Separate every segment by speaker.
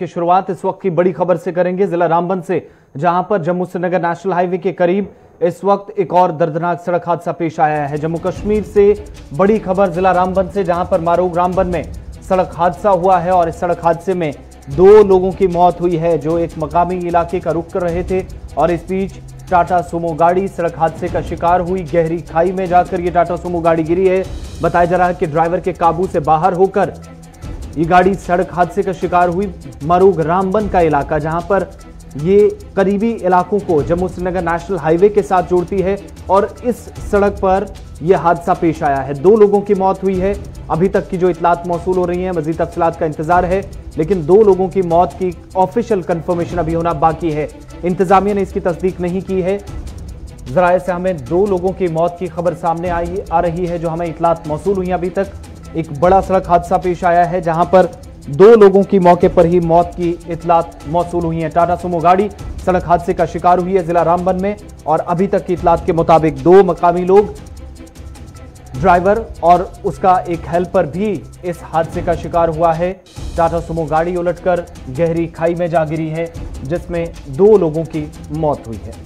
Speaker 1: की शुरुआत इस वक्त की बड़ी खबर से करेंगे, जिला रामबन से, जहां पर जम्मू श्रीनगर नेशनल हाईवे के करीब इस वक्त एक और दर्दनाक सड़क हादसा पेश आया है। जम्मू कश्मीर से बड़ी खबर जिला रामबन से, जहां पर मारूग रामबन में सड़क हादसा हुआ है और इस सड़क हादसे में 2 लोगों की मौत हुई है जो एक मकामी इलाके का रुख कर रहे थे और इस बीच टाटा सुमो गाड़ी सड़क हादसे का शिकार हुई। गहरी खाई में जाकर ये टाटा सुमो गाड़ी गिरी है। बताया जा रहा है कि ड्राइवर के काबू से बाहर होकर ये गाड़ी सड़क हादसे का शिकार हुई। मारूग रामबन का इलाका, जहां पर ये करीबी इलाकों को जम्मू श्रीनगर नेशनल हाईवे के साथ जोड़ती है और इस सड़क पर यह हादसा पेश आया है। 2 लोगों की मौत हुई है। अभी तक की जो इतलात मौसूल हो रही है, मजीद तफसीलात का इंतजार है, लेकिन 2 लोगों की मौत की ऑफिशियल कंफर्मेशन अभी होना बाकी है। इंतजामिया ने इसकी तस्दीक नहीं की है। जराए से हमें 2 लोगों की मौत की खबर सामने आ रही है जो हमें इतलात मौसूल हुई। अभी तक एक बड़ा सड़क हादसा पेश आया है जहां पर 2 लोगों की मौके पर ही मौत की इतलात मौसूल हुई है। टाटा सुमो गाड़ी सड़क हादसे का शिकार हुई है जिला रामबन में और अभी तक की इतलात के मुताबिक 2 मकामी लोग, ड्राइवर और उसका एक हेल्पर भी इस हादसे का शिकार हुआ है। टाटा सुमो गाड़ी उलटकर गहरी खाई में जा गिरी है जिसमें 2 लोगों की मौत हुई है।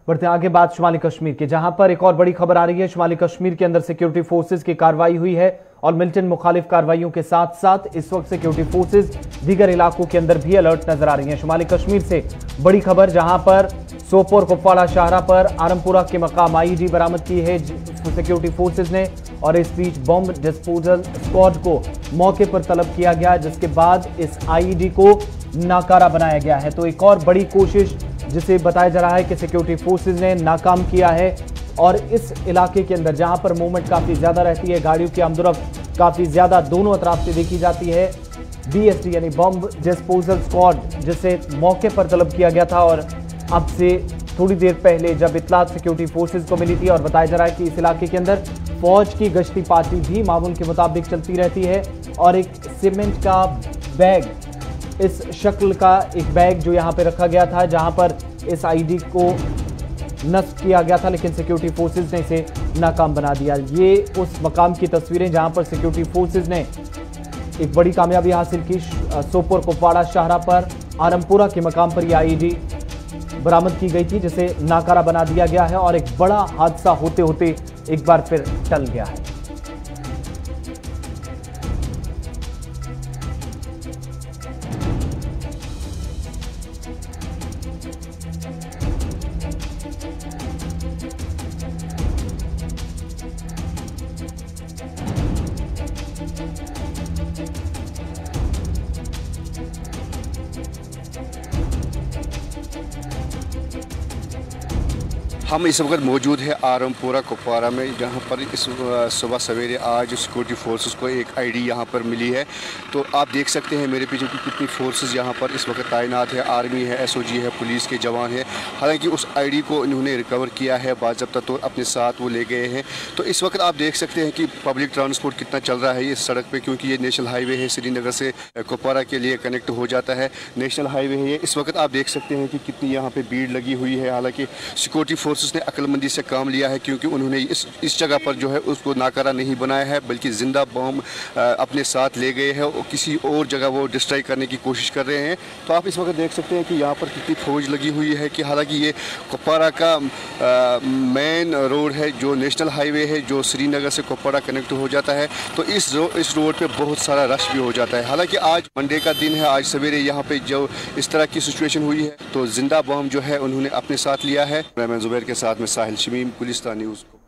Speaker 1: बढ़ते आगे बात शुमाली कश्मीर की, जहां पर एक और बड़ी खबर आ रही है। शुमाली कश्मीर के अंदर सिक्योरिटी फोर्सेज की कार्रवाई हुई है और मिलिटेंट मुखालिफ कार्रवाइयों के साथ साथ इस वक्त सिक्योरिटी फोर्सेज दीगर इलाकों के अंदर भी अलर्ट नजर आ रही हैं। शुमाली कश्मीर से बड़ी खबर, जहां पर सोपोर कुपवाड़ा शाहरा पर आरमपुरा के मकाम आईईडी बरामद की है सिक्योरिटी फोर्सेज ने और इस बीच बॉम्ब डिस्पोजल स्क्वाड को मौके पर तलब किया गया, जिसके बाद इस आईईडी को नाकारा बनाया गया है। तो एक और बड़ी कोशिश जिसे बताया जा रहा है कि सिक्योरिटी फोर्सेज ने नाकाम किया है और इस इलाके के अंदर जहां पर मूवमेंट काफी ज्यादा रहती है, गाड़ियों की आमदोरफ्त काफी ज्यादा दोनों अतराफ से देखी जाती है, बीएसटी यानी बॉम्ब डिस्पोजल स्क्वाड जिसे मौके पर तलब किया गया था और अब से थोड़ी देर पहले जब इतलात सिक्योरिटी फोर्सेज को मिली थी और बताया जा रहा है कि इस इलाके के अंदर फौज की गश्ती पार्टी भी मामूल के मुताबिक चलती रहती है और एक सीमेंट का बैग, इस शक्ल का एक बैग जो यहां पे रखा गया था जहां पर इस आईडी को नष्ट किया गया था, लेकिन सिक्योरिटी फोर्सेज ने इसे नाकाम बना दिया। ये उस मकाम की तस्वीरें जहां पर सिक्योरिटी फोर्सेज ने एक बड़ी कामयाबी हासिल की। सोपोर कुपवाड़ा शाहरा पर आरमपुरा के मकाम पर यह आईडी बरामद की गई थी जिसे नाकारा बना दिया गया है और एक बड़ा हादसा होते होते एक बार फिर टल गया है।
Speaker 2: हम इस वक्त मौजूद है आरमपुरा कुपवाड़ा में, जहां पर इस सुबह सवेरे आज सिक्योरिटी फोर्सेस को एक आईडी यहां पर मिली है। तो आप देख सकते हैं मेरे पीछे कि कितनी फोर्सेस यहां पर इस वक्त तैनात है, आर्मी है, एसओजी है, पुलिस के जवान है। हालांकि उस आईडी को इन्होंने रिकवर किया है बाज़ाब्ता तौर अपने साथ वो ले गए हैं। तो इस वक्त आप देख सकते हैं कि पब्लिक ट्रांसपोर्ट कितना चल रहा है इस सड़क पर, क्योंकि ये नेशनल हाईवे है, श्रीनगर से कुपवाड़ा के लिए कनेक्ट हो जाता है, नेशनल हाईवे है ये। इस वक्त आप देख सकते हैं कि कितनी यहाँ पर भीड़ लगी हुई है। हालाँकि सिक्योरिटी फोर्स ने अक्लमंदी से काम लिया है क्योंकि उन्होंने इस जगह पर जो है उसको नाकारा नहीं बनाया है, बल्कि जिंदा बॉम्ब अपने साथ ले गए हैं और किसी और जगह वो डिस्ट्रॉय करने की कोशिश कर रहे हैं। तो आप इस वक्त देख सकते हैं कि यहाँ पर कितनी फौज लगी हुई है कि हालांकि ये कुपवाड़ा का मेन रोड है जो नेशनल हाईवे है जो श्रीनगर से कुपवाड़ा कनेक्ट हो जाता है। तो इस रोड पे बहुत सारा रश भी हो जाता है। हालांकि आज मंडे का दिन है, आज सवेरे यहाँ पे जो इस तरह की सिचुएशन हुई है तो जिंदा बॉम्ब जो है उन्होंने अपने साथ लिया है। मैं जुबैर के साथ में साहिल शमीम, गुलिस्तान न्यूज़ को।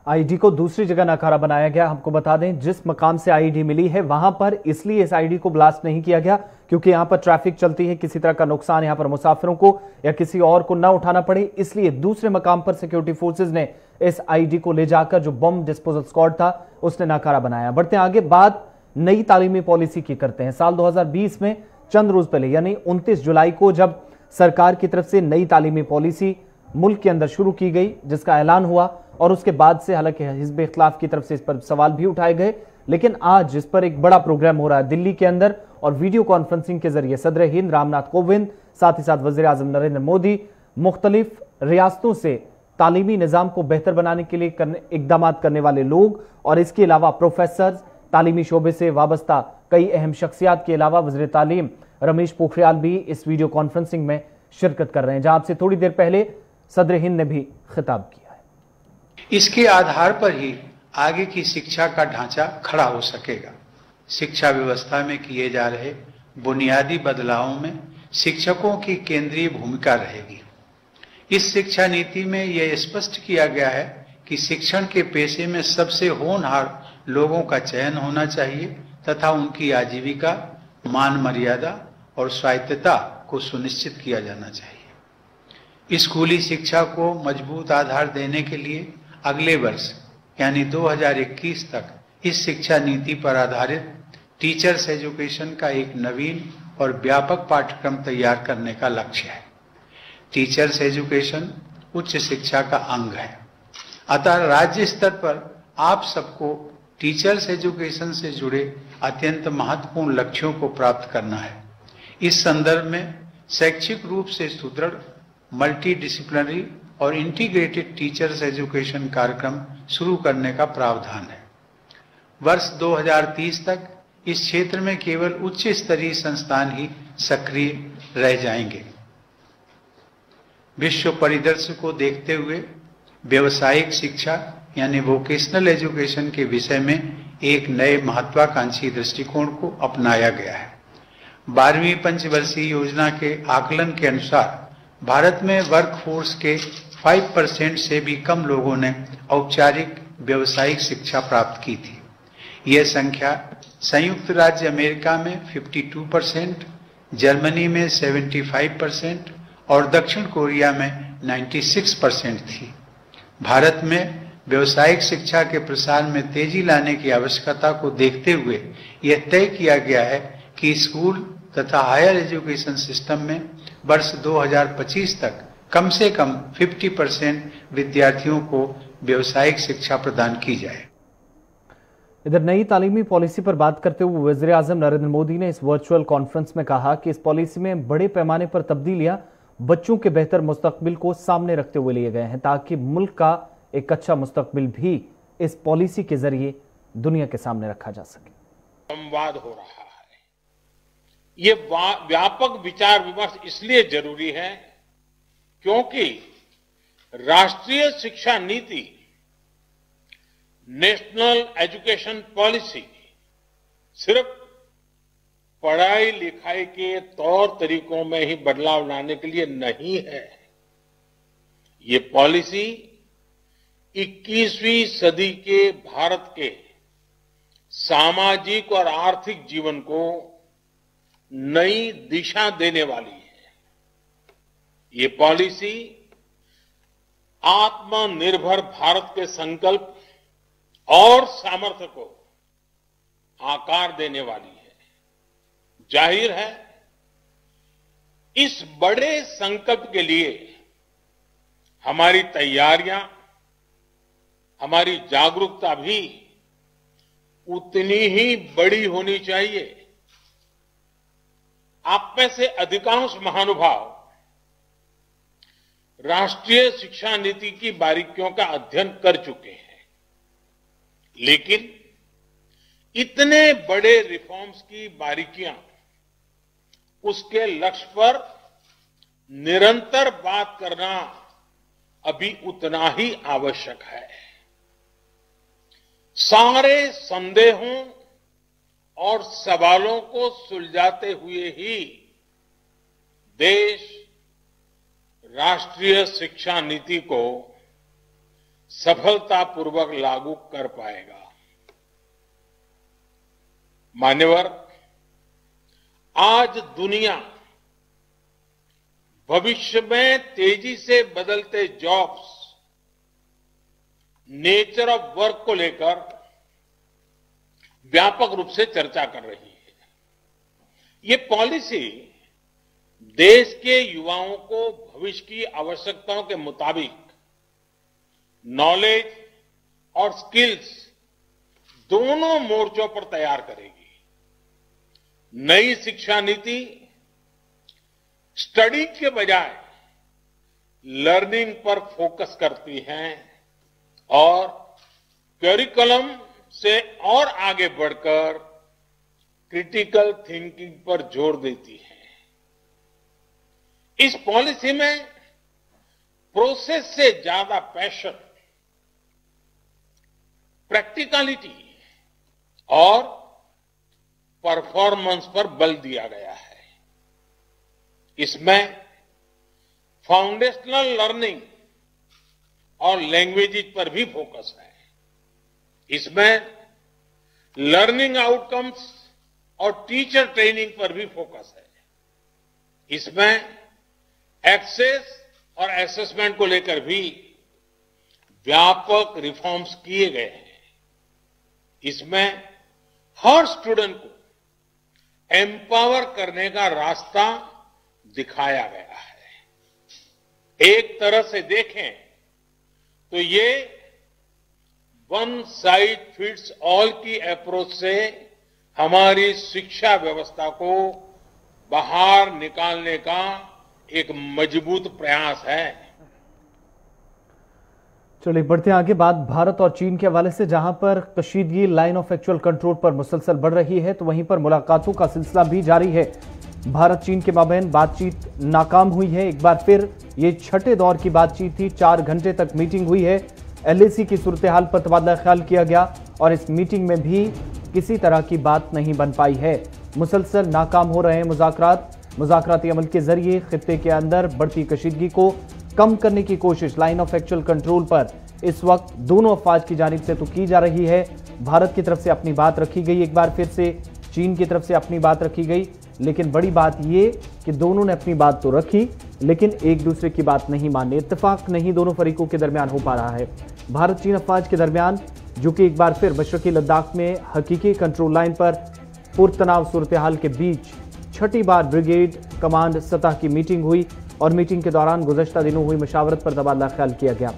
Speaker 1: आईडी को दूसरी जगह नकारा बनाया गया। हमको बता दें जिस मकाम से आईडी मिली है वहां पर इसलिए इस आईडी को ब्लास्ट नहीं किया गया क्योंकि यहां पर ट्रैफिक चलती है, किसी तरह का नुकसान यहां पर मुसाफिरों को या किसी और को ना उठाना पड़े, इसलिए दूसरे मकाम पर सिक्योरिटी फोर्सेज ने इस आईडी को ले जाकर जो बम डिस्पोजल स्क्वाड था उसने नाकारा बनाया। बढ़ते आगे बात नई तालीमी पॉलिसी की करते हैं। साल 2020 में चंद रोज पहले यानी 29 जुलाई को जब सरकार की तरफ से नई तालीमी पॉलिसी मुल्क के अंदर शुरू की गई जिसका ऐलान हुआ और उसके बाद से हालांकि हिज़्ब इख्तिलाफ की तरफ से इस पर सवाल भी उठाए गए, लेकिन आज इस पर एक बड़ा प्रोग्राम हो रहा है दिल्ली के अंदर और वीडियो कॉन्फ्रेंसिंग के जरिए सदर हिंद रामनाथ कोविंद, साथ ही साथ वजीर आजम नरेंद्र मोदी मुख्तलिफ रियासतों से तालीमी निजाम को बेहतर बनाने के लिए इकदाम करने वाले लोग और इसके अलावा प्रोफेसर, तालीमी शोबे से वाबस्ता कई अहम शख्सियात के अलावा वज़ीर तालीम रमेश पोखरियाल भी इस वीडियो कॉन्फ्रेंसिंग में शिरकत कर रहे हैं, जहां आपसे थोड़ी देर पहले सदर हिंद ने भी खिताब किया है।
Speaker 3: इसके आधार पर ही आगे की शिक्षा का ढांचा खड़ा हो सकेगा। शिक्षा व्यवस्था में किए जा रहे बुनियादी बदलावों में शिक्षकों की केंद्रीय भूमिका रहेगी। इस शिक्षा नीति में यह स्पष्ट किया गया है कि शिक्षण के पेशे में सबसे होनहार लोगों का चयन होना चाहिए तथा उनकी आजीविका, मान मर्यादा और स्वायत्तता को सुनिश्चित किया जाना चाहिए। स्कूली शिक्षा को मजबूत आधार देने के लिए अगले वर्ष यानी 2021 तक इस शिक्षा नीति पर आधारित टीचर्स एजुकेशन का एक नवीन और व्यापक पाठ्यक्रम तैयार करने का लक्ष्य है। टीचर्स एजुकेशन उच्च शिक्षा का अंग है, अतः राज्य स्तर पर आप सबको टीचर्स एजुकेशन से जुड़े अत्यंत महत्वपूर्ण लक्ष्यों को प्राप्त करना है। इस संदर्भ में शैक्षिक रूप से सुदृढ़, मल्टी डिसिप्लिनरी और इंटीग्रेटेड टीचर्स एजुकेशन कार्यक्रम शुरू करने का प्रावधान है। वर्ष 2030 तक इस क्षेत्र में केवल उच्च स्तरीय संस्थान ही सक्रिय रह जाएंगे। विश्व परिदृश्य को देखते हुए व्यवसायिक शिक्षा यानी वोकेशनल एजुकेशन के विषय में एक नए महत्वाकांक्षी दृष्टिकोण को अपनाया गया है। 12वीं पंचवर्षीय योजना के आकलन के अनुसार भारत में वर्कफोर्स के 5% से भी कम लोगों ने औपचारिक व्यावसायिक शिक्षा प्राप्त की थी। यह संख्या संयुक्त राज्य अमेरिका में 52%, जर्मनी में 75% और दक्षिण कोरिया में 96% थी। भारत में व्यावसायिक शिक्षा के प्रसार में तेजी लाने की आवश्यकता को देखते हुए यह तय किया गया है कि स्कूल तथा हायर एजुकेशन सिस्टम में वर्ष 2025 तक कम से कम 50% विद्यार्थियों को व्यावसायिक शिक्षा प्रदान की जाए।
Speaker 1: इधर नई तालीमी पॉलिसी पर बात करते हुए वज़ीर आज़म नरेंद्र मोदी ने इस वर्चुअल कॉन्फ्रेंस में कहा कि इस पॉलिसी में बड़े पैमाने पर तब्दीलियां बच्चों के बेहतर मुस्तकबिल को सामने रखते हुए लिए गए हैं, ताकि मुल्क का एक अच्छा मुस्तकबिल भी इस पॉलिसी के जरिए दुनिया के सामने रखा जा सके।
Speaker 4: संवाद हो रहा है। ये व्यापक विचार विमर्श इसलिए जरूरी है क्योंकि राष्ट्रीय शिक्षा नीति, नेशनल एजुकेशन पॉलिसी सिर्फ पढ़ाई लिखाई के तौर तरीकों में ही बदलाव लाने के लिए नहीं है। ये पॉलिसी 21वीं सदी के भारत के सामाजिक और आर्थिक जीवन को नई दिशा देने वाली है। ये पॉलिसी आत्मनिर्भर भारत के संकल्प और सामर्थ्य को आकार देने वाली है। जाहिर है, इस बड़े संकल्प के लिए हमारी तैयारियां, हमारी जागरूकता भी उतनी ही बड़ी होनी चाहिए। आप में से अधिकांश महानुभाव राष्ट्रीय शिक्षा नीति की बारीकियों का अध्ययन कर चुके हैं, लेकिन इतने बड़े रिफॉर्म्स की बारीकियां, उसके लक्ष्य पर निरंतर बात करना अभी उतना ही आवश्यक है। सारे संदेहों और सवालों को सुलझाते हुए ही देश राष्ट्रीय शिक्षा नीति को सफलतापूर्वक लागू कर पाएगा। मान्यवर, आज दुनिया भविष्य में तेजी से बदलते जॉब्स, नेचर ऑफ वर्क को लेकर व्यापक रूप से चर्चा कर रही है। ये पॉलिसी देश के युवाओं को भविष्य की आवश्यकताओं के मुताबिक नॉलेज और स्किल्स दोनों मोर्चों पर तैयार करेगी। नई शिक्षा नीति स्टडी के बजाय लर्निंग पर फोकस करती हैं और करिकुलम से और आगे बढ़कर क्रिटिकल थिंकिंग पर जोर देती है। इस पॉलिसी में प्रोसेस से ज्यादा पैशन, प्रैक्टिकलिटी और परफॉर्मेंस पर बल दिया गया है। इसमें फाउंडेशनल लर्निंग और लैंग्वेजेज पर भी फोकस है। इसमें लर्निंग आउटकम्स और टीचर ट्रेनिंग पर भी फोकस है। इसमें एक्सेस और असेसमेंट को लेकर भी व्यापक रिफॉर्म्स किए गए हैं। इसमें हर स्टूडेंट को एम्पावर करने का रास्ता दिखाया गया है। एक तरह से देखें तो ये वन साइज फिट्स ऑल की अप्रोच से हमारी शिक्षा व्यवस्था को बाहर निकालने का एक मजबूत प्रयास है।
Speaker 1: चलिए बढ़ते हैं आगे। बात भारत और चीन के हवाले से, जहां पर कशीदगी लाइन ऑफ एक्चुअल कंट्रोल पर मुसलसल बढ़ रही है, तो वहीं पर मुलाकातों का सिलसिला भी जारी है। भारत चीन के माबैन बातचीत नाकाम हुई है। एक बार फिर ये छठे दौर की बातचीत थी। 4 घंटे तक मीटिंग हुई है। LAC की सूरत हाल पर तबादला ख्याल किया गया और इस मीटिंग में भी किसी तरह की बात नहीं बन पाई है। मुसलसल नाकाम हो रहे हैं मुज़ाकराती अमल के जरिए खित्ते के अंदर बढ़ती कशीदगी को कम करने की कोशिश लाइन ऑफ एक्चुअल कंट्रोल पर इस वक्त दोनों अफवाज की जानिब से तो की जा रही है। भारत की तरफ से अपनी बात रखी गई, एक बार फिर से चीन की तरफ से अपनी बात रखी गई, लेकिन बड़ी बात यह कि दोनों ने अपनी बात तो रखी लेकिन एक दूसरे की बात नहीं मानी। इत्तेफाक नहीं दोनों फरीकों के दरमियान हो पा रहा है। भारत चीन अफवाज के दरमियान, जो कि एक बार फिर मशरकी लद्दाख में हकीकी कंट्रोल लाइन पर पुरतनाव सूरत हाल के बीच छठी बार ब्रिगेड कमांड सतह की मीटिंग हुई और मीटिंग के दौरान गुज़श्ता दिनों हुई मशावरत पर तबादला ख्याल किया गया।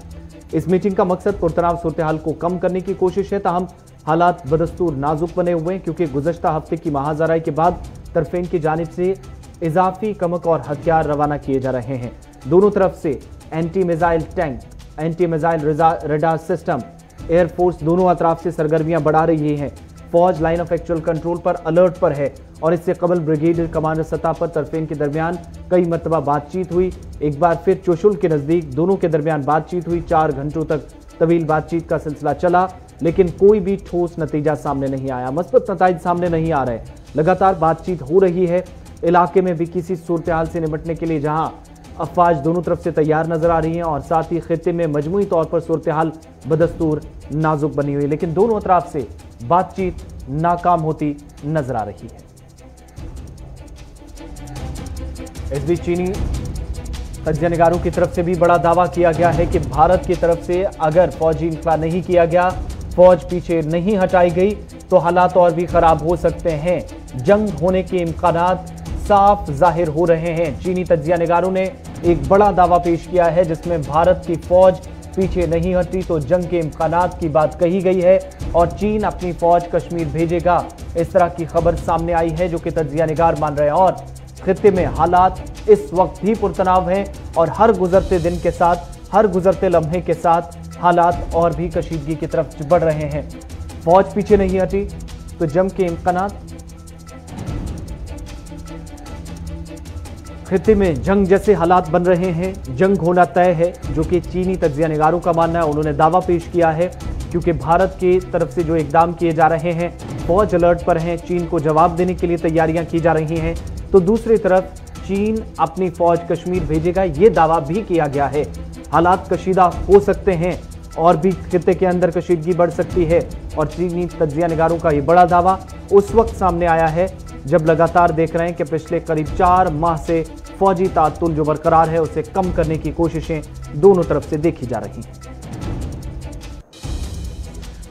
Speaker 1: इस मीटिंग का मकसद पुरतनाव सूरत हाल को कम करने की कोशिश है। ताहम हालात बदस्तूर नाजुक बने हुए हैं क्योंकि गुज़श्ता हफ्ते की महाजराई के बाद तरफेन की जानिब से इजाफी कमक और हथियार रवाना किए जा रहे हैं। दोनों तरफ से anti missile tank, anti missile radar system, air force दोनों अतराफ से सरगर्मियां बढ़ा रही हैं। फौज लाइन ऑफ एक्चुअल कंट्रोल पर अलर्ट पर है और इससे कबल ब्रिगेड कमांडर सतह पर तरफेन के दरमियान कई मरतबा बातचीत हुई। एक बार फिर चोशुल के नजदीक दोनों के दरमियान बातचीत हुई। 4 घंटों तक तवील बातचीत का सिलसिला चला लेकिन कोई भी ठोस नतीजा सामने नहीं आया, मस्बत नताइज सामने नहीं आ रहे। लगातार बातचीत हो रही है। इलाके में भी किसी सूरत हाल से निपटने के लिए जहां अफवाज दोनों तरफ से तैयार नजर आ रही हैं और साथ ही खित्ते में मजमूई तौर पर सूरत हाल बदस्तूर नाजुक बनी हुई, लेकिन दोनों अतराफ से बातचीत नाकाम होती नजर आ रही है। इस बीच चीनी तज्ज़ियानिगारों की तरफ से भी बड़ा दावा किया गया है कि भारत की तरफ से अगर फौजी इंकला नहीं किया गया, फौज पीछे नहीं हटाई गई तो हालात और भी खराब हो सकते हैं। जंग होने के इम्कानात साफ जाहिर हो रहे हैं। चीनी तज्ज़ियानिगारों ने एक बड़ा दावा पेश किया है जिसमें भारत की फौज पीछे नहीं हटी तो जंग के इम्कानात की बात कही गई है और चीन अपनी फौज कश्मीर भेजेगा। इस तरह की खबर सामने आई है जो कि तज्ज़ियानिगार मान रहे हैं और खित्ते में हालात इस वक्त भी पुरतनाव हैं और हर गुजरते दिन के साथ, हर गुजरते लम्हे के साथ हालात और भी कशीदगी की तरफ बढ़ रहे हैं। फौज पीछे नहीं हटी तो जंग के इम्कानात, खित्ते में जंग जैसे हालात बन रहे हैं। जंग होना तय है जो कि चीनी तज्ज़ियानिगारों का मानना है। उन्होंने दावा पेश किया है क्योंकि भारत की तरफ से जो इकदाम किए जा रहे हैं, फौज अलर्ट पर है, चीन को जवाब देने के लिए तैयारियां की जा रही हैं, तो दूसरी तरफ चीन अपनी फौज कश्मीर भेजेगा, ये दावा भी किया गया है। हालात कशीदा हो सकते हैं और भी खित्ते के अंदर कशीदगी बढ़ सकती है और चीनी तज्ज़ियानिगारों का ये बड़ा दावा उस वक्त सामने आया है जब लगातार देख रहे हैं कि पिछले करीब 4 माह से फौजी तातुल जो बरकरार है उसे कम करने की कोशिशें दोनों तरफ से देखी जा रही हैं।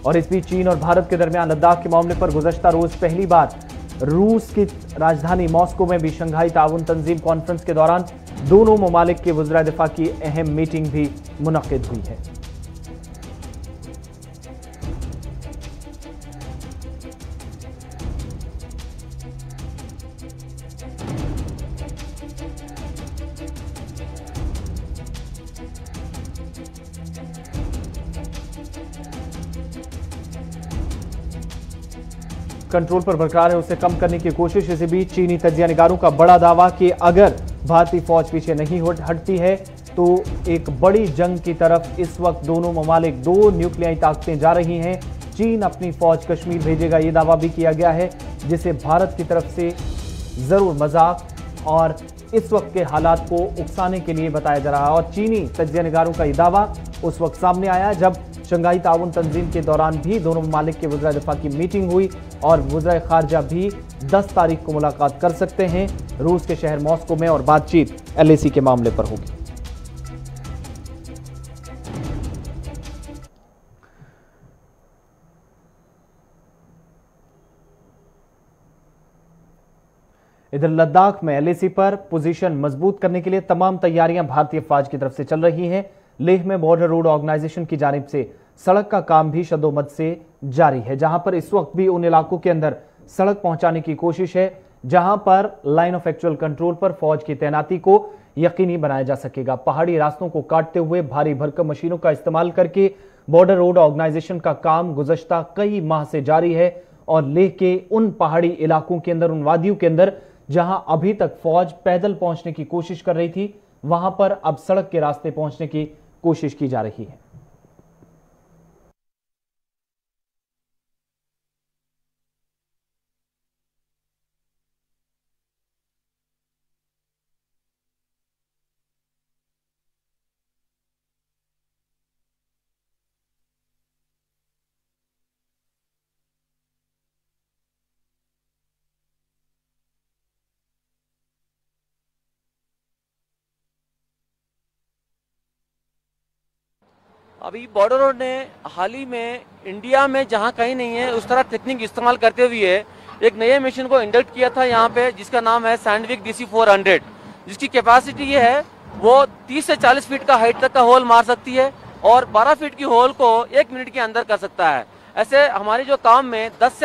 Speaker 1: और इस बीच चीन और भारत के दरमियान लद्दाख के मामले पर गुज़श्ता रोज पहली बार रूस की राजधानी मॉस्को में भी शंघाई ताउन तंजीम कॉन्फ्रेंस के दौरान दोनों ममालिक के वज़ीर दिफा की अहम मीटिंग भी मुनक्किद हुई है। कंट्रोल पर बरकरार है उसे कम करने की कोशिश। इसी बीच चीनी तजिया निगारों का बड़ा दावा कि अगर भारतीय फौज पीछे नहीं हटती है तो एक बड़ी जंग की तरफ इस वक्त दोनों ममालिक, दो न्यूक्लियाई ताकतें जा रही हैं। चीन अपनी फौज कश्मीर भेजेगा, ये दावा भी किया गया है, जिसे भारत की तरफ से जरूर मजाक और इस वक्त के हालात को उकसाने के लिए बताया जा रहा है। और चीनी तजिया निगारों का ये दावा उस वक्त सामने आया जब शंघाई ताउन तंजीम के दौरान भी दोनों ममालिक के वज़ीर दिफा की मीटिंग हुई और वज़ीर खारजा भी 10 तारीख को मुलाकात कर सकते हैं रूस के शहर मॉस्को में और बातचीत LAC के मामले पर होगी। इधर लद्दाख में LAC पर पोजीशन मजबूत करने के लिए तमाम तैयारियां भारतीय फौज की तरफ से चल रही हैं। लेह में बॉर्डर रोड ऑर्गेनाइजेशन की जानिब से सड़क का काम भी शदोमत से जारी है, जहां पर इस वक्त भी उन इलाकों के अंदर सड़क पहुंचाने की कोशिश है जहां पर लाइन ऑफ एक्चुअल कंट्रोल पर फौज की तैनाती को यकीनी बनाया जा सकेगा। पहाड़ी रास्तों को काटते हुए भारी भरकम मशीनों का इस्तेमाल करके बॉर्डर रोड ऑर्गेनाइजेशन का काम गुज़श्ता कई माह से जारी है और लेह के उन पहाड़ी इलाकों के अंदर, उन वादियों के अंदर जहां अभी तक फौज पैदल पहुंचने की कोशिश कर रही थी, वहां पर अब सड़क के रास्ते पहुंचने की कोशिश की जा रही है।
Speaker 5: अभी बॉर्डर रोड ने हाल ही में इंडिया में जहां कहीं नहीं है उस तरह टेक्निक इस्तेमाल करते हुए एक नए मिशन को इंडक्ट किया था यहाँ पे, जिसका नाम है सैंडविक DC-400, जिसकी कैपेसिटी ये है वो 30 से 40 फीट का हाइट तक का होल मार सकती है और 12 फीट की होल को 1 मिनट के अंदर कर सकता है। ऐसे हमारी जो काम में 10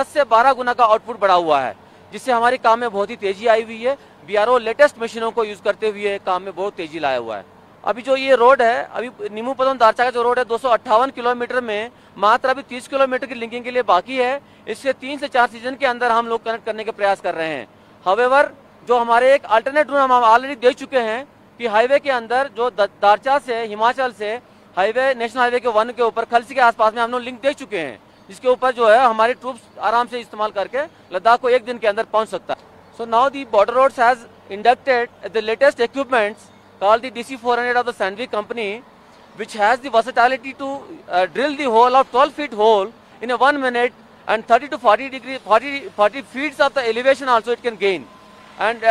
Speaker 5: से 12 गुना का आउटपुट बढ़ा हुआ है, जिससे हमारी काम में बहुत ही तेजी आई हुई है। BRO लेटेस्ट मशीनों को यूज करते हुए काम में बहुत तेजी लाया हुआ है। अभी जो ये रोड है, अभी नीमूपदम दारचा का जो रोड है 258 किलोमीटर में मात्र अभी 30 किलोमीटर की लिंकिंग के लिए बाकी है। इससे 3 से 4 सीजन के अंदर हम लोग कनेक्ट करने के प्रयास कर रहे हैं। हावेवर जो हमारे एक अल्टरनेट रूट हम ऑलरेडी देख चुके हैं कि हाईवे के अंदर जो दारचा से हिमाचल से हाईवे, नेशनल हाईवे के 1 के ऊपर खलसी के आसपास में हम लोग लिंक देख चुके हैं, जिसके ऊपर जो है हमारी ट्रूप्स आराम से इस्तेमाल करके लद्दाख को 1 दिन के अंदर पहुंच सकता है। So now the border roads has inducted the latest equipments called the DC-400 of the Sandvik company, which has the versatility to drill the hole of 12 feet hole in a 1 minute and 30 to 40 feet of the elevation also it can gain. And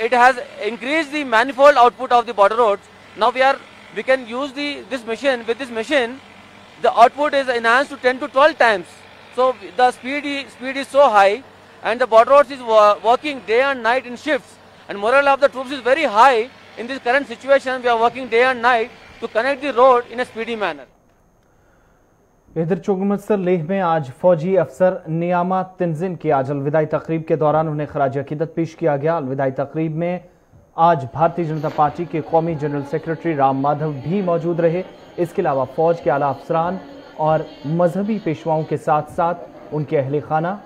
Speaker 5: it has increased the manifold output of the border roads. Now we can use this machine. With this machine, the output is enhanced to 10 to 12 times. So the speed is so high, and the border roads is working day and night in shifts. And morale of the troops is very high. In this current situation, we are working day and night to connect the road in a speedy manner.
Speaker 1: इधर चोगमत्सर लेह में आज फौजी अफसर नियामा तंजीन की आज अलविदाई तकरीब के दौरान उन्हें खराज अकीदत पेश किया गया। अलविदाई तकरीब में आज भारतीय जनता पार्टी के कौमी जनरल सेक्रेटरी राम माधव भी मौजूद रहे। इसके अलावा फौज के आला अफसरान और मजहबी पेशवाओं के साथ साथ उनके अहले खाना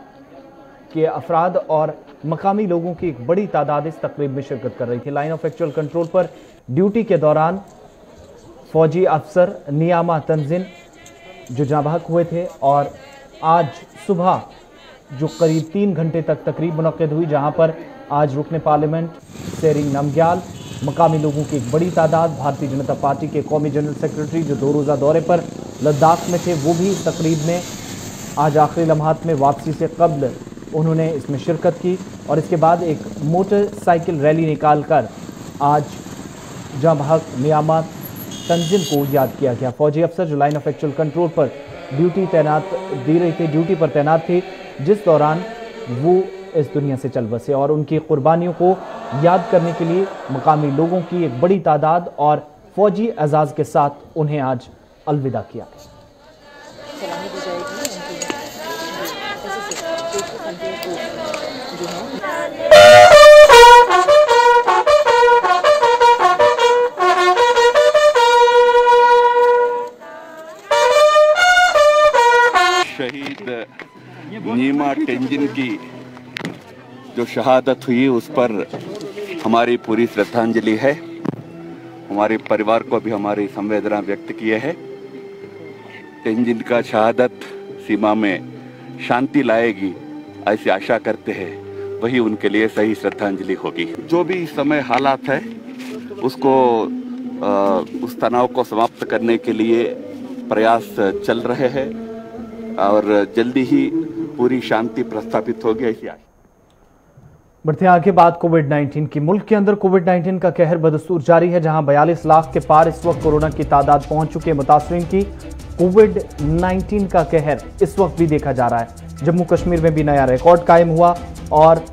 Speaker 1: के अफराद और मकामी लोगों की एक बड़ी तादाद इस तकरीब में शिरकत कर रही थी। लाइन ऑफ एक्चुअल कंट्रोल पर ड्यूटी के दौरान फौजी अफसर नियामा तंजीन जो जाबाक हुए थे और आज सुबह जो करीब 3 घंटे तक तकरीब मुनक्किद हुई, जहां पर आज रुकने पार्लियामेंट सेरिंग नमग्याल, मकामी लोगों की एक बड़ी तादाद, भारतीय जनता पार्टी के कौमी जनरल सेक्रेटरी जो 2 रोज़ा दौरे पर लद्दाख में थे, वो भी इस तकरीब में आज आखिरी लम्हात में वापसी से कब्ल उन्होंने इसमें शिरकत की। और इसके बाद एक मोटरसाइकिल रैली निकालकर आज जाबाक नियामा तंजीन को याद किया गया। फौजी अफसर जो लाइन ऑफ एक्चुअल कंट्रोल पर ड्यूटी पर तैनात थे, जिस दौरान वो इस दुनिया से चल बसे, और उनकी कुर्बानियों को याद करने के लिए मकामी लोगों की एक बड़ी तादाद और फौजी एजाज के साथ उन्हें आज अलविदा किया।
Speaker 6: शहीद नीमा टेंजिन की जो शहादत हुई उस पर हमारी पूरी श्रद्धांजलि है। हमारे परिवार को भी हमारी संवेदना व्यक्त किए है। टेंजिन का शहादत सीमा में शांति लाएगी ऐसी आशा करते हैं, वही उनके लिए सही श्रद्धांजलि होगी। जो भी इस समय हालात है उसको उस तनाव को समाप्त करने के लिए प्रयास चल रहे हैं और जल्दी ही पूरी शांति प्रस्थापित होगी ऐसी आशा।
Speaker 1: बढ़ते आगे बात कोविड-19 की। मुल्क के अंदर कोविड-19 का कहर बदस्तूर जारी है, जहां 42 लाख के पार इस वक्त कोरोना की तादाद पहुंच चुकी है। मुतासरीन की कोविड-19 का कहर इस वक्त भी देखा जा रहा है। जम्मू कश्मीर में भी नया रिकॉर्ड कायम हुआ और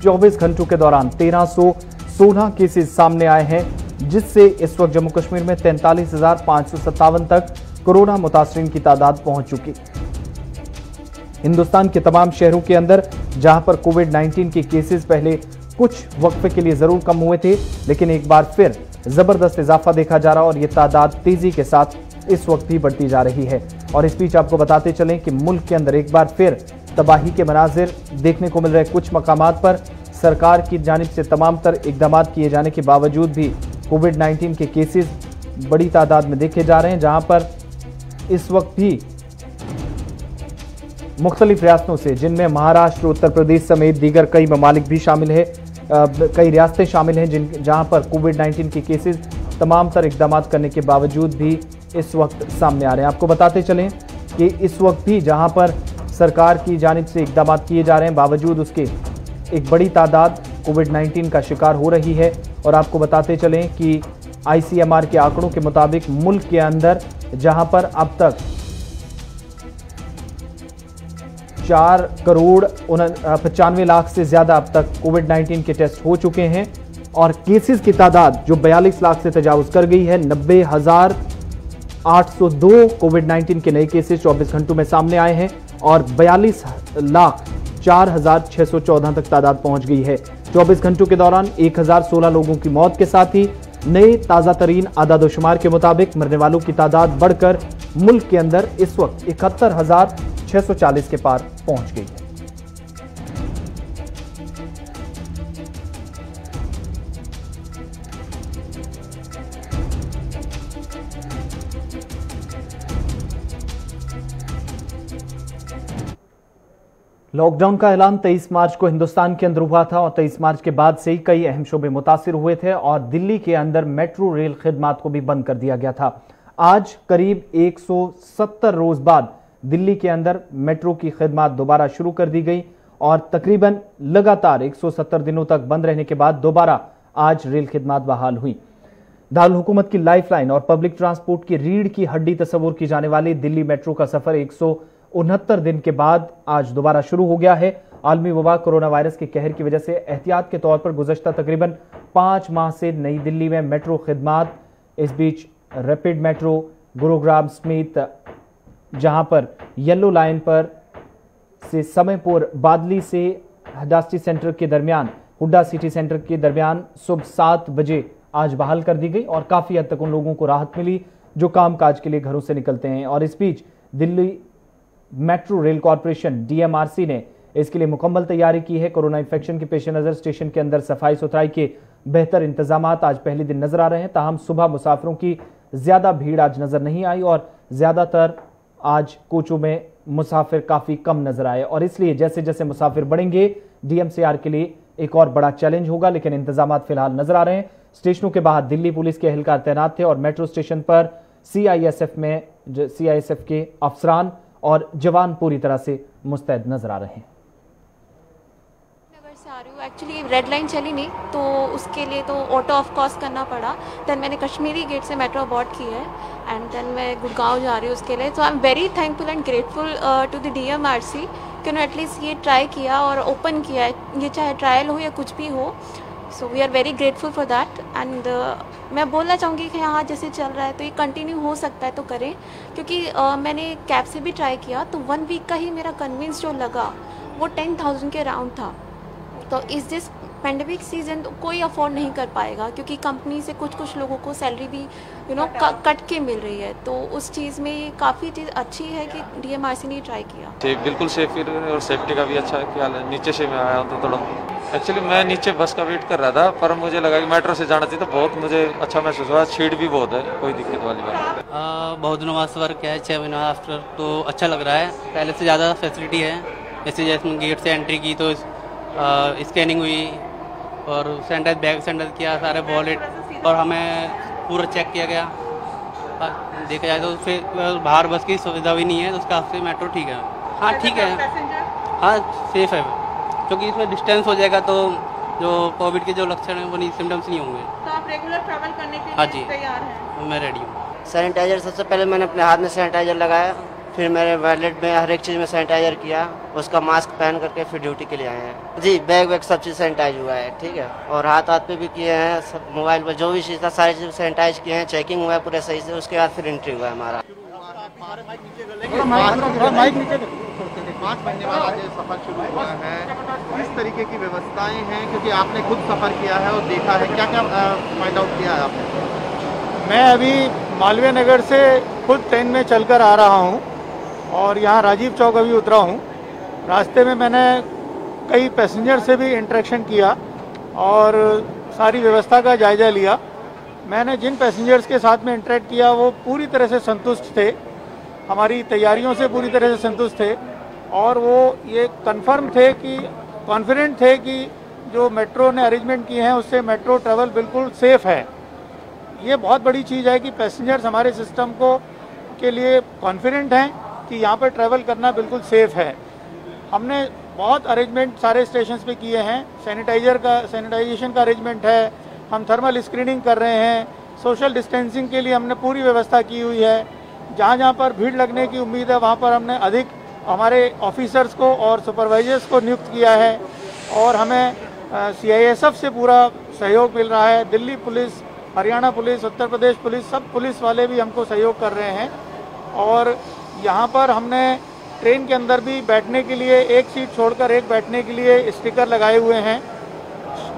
Speaker 1: 24 घंटों के दौरान 1316 केसेस सामने आए हैं, जिससे इस वक्त जम्मू कश्मीर में 43,557 तक कोरोना मुतासरीन की तादाद पहुंच चुकी। हिंदुस्तान के तमाम शहरों के अंदर जहां पर कोविड-19 के केसेस पहले कुछ वक्फे के लिए जरूर कम हुए थे, लेकिन एक बार फिर जबरदस्त इजाफा देखा जा रहा और ये तादाद तेजी के साथ इस वक्त भी बढ़ती जा रही है। और इस बीच आपको बताते चलें कि मुल्क के अंदर एक बार फिर तबाही के मनाजिर देखने को मिल रहे। कुछ मकामात पर सरकार की जानिब से तमाम तर इकदाम किए जाने के बावजूद भी कोविड-19 के केसेस बड़ी तादाद में देखे जा रहे हैं, जहां पर इस वक्त भी मुख्तलिफ रियासतों से, जिनमें महाराष्ट्र, उत्तर प्रदेश समेत दीगर कई ममालिक भी शामिल है, कई रियासतें शामिल हैं जहां पर कोविड-19 के केसेस तमाम तर इकदाम करने के बावजूद भी इस वक्त सामने आ रहे हैं। आपको बताते चलें कि इस वक्त भी जहां पर सरकार की जानिब से इकदाम किए जा रहे हैं, बावजूद उसके एक बड़ी तादाद कोविड-19 का शिकार हो रही है। और आपको बताते चलें कि ICMR के आंकड़ों के मुताबिक मुल्क के अंदर जहां पर अब तक 4,95 लाख से ज्यादा अब तक कोविड-19 के टेस्ट हो चुके हैं और केसेस की तादाद जो 42 लाख से तजावुज कर गई है। 90,802 कोविड-19 के नए केसेस 24 घंटों में सामने आए हैं और 42,04,614 तक तादाद पहुंच गई है। 24 घंटों के दौरान 1,016 लोगों की मौत के साथ ही नए ताज़ा तरीन आदादोशुमार के मुताबिक मरने वालों की तादाद बढ़कर मुल्क के अंदर इस वक्त 71,640 के पार पहुंच गई है। लॉकडाउन का ऐलान 23 मार्च को हिंदुस्तान के अंदर हुआ था और 23 मार्च के बाद से ही कई अहम शोबे मुतासिर हुए थे और दिल्ली के अंदर मेट्रो रेल खिदमात को भी बंद कर दिया गया था। आज करीब 170 रोज बाद दिल्ली के अंदर मेट्रो की खिदमात दोबारा शुरू कर दी गई और तकरीबन लगातार 170 दिनों तक बंद रहने के बाद दोबारा आज रेल खिदमात बहाल हुई। दारुल हुकूमत की लाइफलाइन और पब्लिक ट्रांसपोर्ट की रीढ़ की हड्डी तस्वुर की जाने वाली दिल्ली मेट्रो का सफर 169 दिन के बाद आज दोबारा शुरू हो गया है। आलमी वबा कोरोना वायरस के कहर की वजह से एहतियात के तौर पर गुज़श्ता तकरीबन 5 माह से नई दिल्ली में मेट्रो खिदमात, इस बीच रैपिड मेट्रो गुरुग्राम समेत जहां पर येलो लाइन पर से समयपुर बादली से हजास्टी सेंटर के दरमियान हुड्डा सिटी सेंटर के दरमियान सुबह 7 बजे आज बहाल कर दी गई और काफी हद तक उन लोगों को राहत मिली जो कामकाज के लिए घरों से निकलते हैं। और इस बीच Delhi metro rail corporation DMRC ने इसके लिए मुकम्मल तैयारी की है। कोरोना इन्फेक्शन के पेश नजर स्टेशन के अंदर सफाई सुथराई के बेहतर इंतजाम आज पहले दिन नजर आ रहे हैं। ताहम सुबह मुसाफिरों की ज्यादा भीड़ आज नजर नहीं आई और ज्यादातर आज कोचों में मुसाफिर काफी कम नजर आए और इसलिए जैसे जैसे मुसाफिर बढ़ेंगे DMCR के लिए एक और बड़ा चैलेंज होगा, लेकिन इंतजाम फिलहाल नजर आ रहे हैं। स्टेशनों के बाहर दिल्ली पुलिस के एहलकार तैनात थे और मेट्रो स्टेशन पर CISF के अफसरान और जवान पूरी तरह से मुस्तैद नजर आ रहे हैं।
Speaker 7: एक्चुअली रेड लाइन चली नहीं तो उसके लिए तो ऑटो ऑफ कोर्स करना पड़ा। देन मैंने कश्मीरी गेट से मेट्रो अबॉर्ड की है एंड देन मैं गुड़गांव जा रही हूँ उसके लिए। So I am very thankful and grateful to the DMRC कि उन्होंने एटलीस्ट ये ट्राई किया और ओपन किया है, ये चाहे ट्रायल हो या कुछ भी हो। So we are very grateful for that and मैं बोलना चाहूँगी कि यहाँ जैसे चल रहा है तो ये कंटिन्यू हो सकता है तो करें, क्योंकि मैंने कैब से भी ट्राई किया तो 1 वीक का ही मेरा कन्विंस जो लगा वो 10,000 के राउंड था। तो इस दिस पेंडेमिक सीजन तो कोई अफोर्ड नहीं कर पाएगा, क्योंकि कंपनी से कुछ लोगों को सैलरी भी कट के मिल रही है। तो उस चीज़ में ये काफ़ी चीज़ अच्छी है कि डीएमआरसी ने ट्राई किया।
Speaker 8: बिल्कुल सेफ और सेफ्टी का भी अच्छा ख्याल है। नीचे से मैं आया हूँ तो थोड़ा एक्चुअली मैं नीचे बस का वेट कर रहा था, पर मुझे लगा कि मेट्रो से जाना चाहिए, तो बहुत मुझे अच्छा महसूस हुआ। सीट भी बहुत है, कोई दिक्कत वाली बात।
Speaker 9: बहुत दिनों बाद वर्क किया है, 6 महीने आफ्टर, तो अच्छा लग रहा है। पहले से ज़्यादा फैसिलिटी है। जैसे गेट से एंट्री की तो स्कैनिंग हुई और सैनिटाइज बैग सैनिटाइज किया, सारे वॉलेट, और हमें पूरा चेक किया गया। देखा जाए तो फिर बाहर बस की सुविधा भी नहीं है, तो उसका आपसे मेट्रो ठीक है। हाँ ठीक है, हाँ सेफ है, क्योंकि इसमें डिस्टेंस हो जाएगा तो जो कोविड के जो लक्षण हैं वो नहीं, सिम्टम्स नहीं होंगे। तो आप रेगुलर ट्रैवल करने के लिए तैयार हैं? मैं रेडी हूँ।
Speaker 10: सैनिटाइजर सबसे पहले मैंने अपने हाथ में सैनिटाइजर लगाया, फिर मेरे वॉलेट में हर एक चीज़ में सैनिटाइजर किया, उसका मास्क पहन करके फिर ड्यूटी के लिए आए हैं। जी बैग वैग सब चीज़ सैनिटाइज हुआ है, ठीक है। और हाथ पे भी किए हैं, सब मोबाइल पर जो भी चीज़ था सारी चीज़ सैनिटाइज किए हैं, चेकिंग हुआ है पूरे सही से, उसके बाद फिर एंट्री हुआ है हमारा।
Speaker 11: 5 महीने बाद आज सफ़र शुरू हुआ है, किस तरीके की व्यवस्थाएं हैं, क्योंकि आपने खुद सफ़र किया है और देखा है, क्या क्या फाइंड आउट किया है आपने?
Speaker 12: मैं अभी मालवीय नगर से खुद ट्रेन में चलकर आ रहा हूं और यहां राजीव चौक अभी उतरा हूं। रास्ते में मैंने कई पैसेंजर से भी इंटरेक्शन किया और सारी व्यवस्था का जायज़ा लिया। मैंने जिन पैसेंजर्स के साथ में इंटरेक्ट किया वो पूरी तरह से संतुष्ट थे, हमारी तैयारियों से पूरी तरह से संतुष्ट थे, और वो ये कंफर्म थे कि कॉन्फिडेंट थे कि जो मेट्रो ने अरेंजमेंट किए हैं उससे मेट्रो ट्रैवल बिल्कुल सेफ़ है। ये बहुत बड़ी चीज़ है कि पैसेंजर्स हमारे सिस्टम को के लिए कॉन्फिडेंट हैं कि यहाँ पर ट्रैवल करना बिल्कुल सेफ़ है। हमने बहुत अरेंजमेंट सारे स्टेशंस पे किए हैं, सैनिटाइजेशन का अरेंजमेंट है, हम थर्मल स्क्रीनिंग कर रहे हैं, सोशल डिस्टेंसिंग के लिए हमने पूरी व्यवस्था की हुई है। जहाँ जहाँ पर भीड़ लगने की उम्मीद है वहाँ पर हमने अधिक हमारे ऑफिसर्स को और सुपरवाइजर्स को नियुक्त किया है, और हमें CISF से पूरा सहयोग मिल रहा है। Delhi police, Haryana police, Uttar Pradesh police, सब पुलिस वाले भी हमको सहयोग कर रहे हैं। और यहाँ पर हमने ट्रेन के अंदर भी बैठने के लिए एक सीट छोड़कर एक बैठने के लिए स्टिकर लगाए हुए हैं।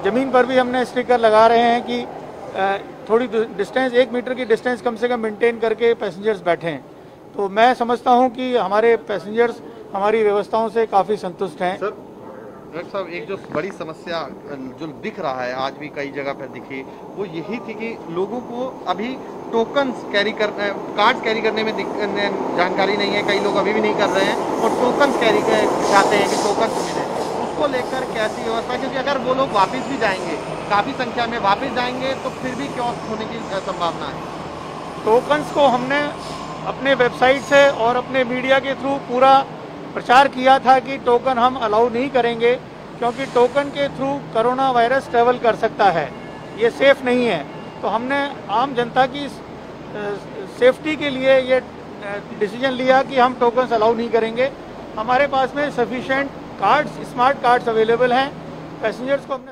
Speaker 12: ज़मीन पर भी हमने स्टिकर लगा रहे हैं कि थोड़ी डिस्टेंस, 1 मीटर की डिस्टेंस कम से कम मेंटेन करके पैसेंजर्स बैठें। तो मैं समझता हूं कि हमारे पैसेंजर्स हमारी व्यवस्थाओं से काफ़ी संतुष्ट हैं।
Speaker 11: सर डॉक्टर साहब, एक जो बड़ी समस्या जो दिख रहा है, आज भी कई जगह पर दिखी, वो यही थी कि लोगों को अभी टोकन्स कैरी करने, कार्ड्स कैरी करने में जानकारी नहीं है, कई लोग अभी भी नहीं कर रहे हैं और टोकन्स कैरी चाहते हैं कि टोकन्स मिले। उसको लेकर कैसी व्यवस्था, क्योंकि अगर वो लोग वापस भी जाएंगे, काफ़ी संख्या में वापस जाएंगे, तो फिर भी कियोस्क होने की संभावना है।
Speaker 12: टोकन्स को हमने अपने वेबसाइट से और अपने मीडिया के थ्रू पूरा प्रचार किया था कि टोकन हम अलाउ नहीं करेंगे, क्योंकि टोकन के थ्रू कोरोना वायरस ट्रैवल कर सकता है, ये सेफ़ नहीं है। तो हमने आम जनता की सेफ्टी के लिए ये डिसीजन लिया कि हम टोकन्स अलाउ नहीं करेंगे। हमारे पास में sufficient cards, smart cards available हैं। पैसेंजर्स को हमने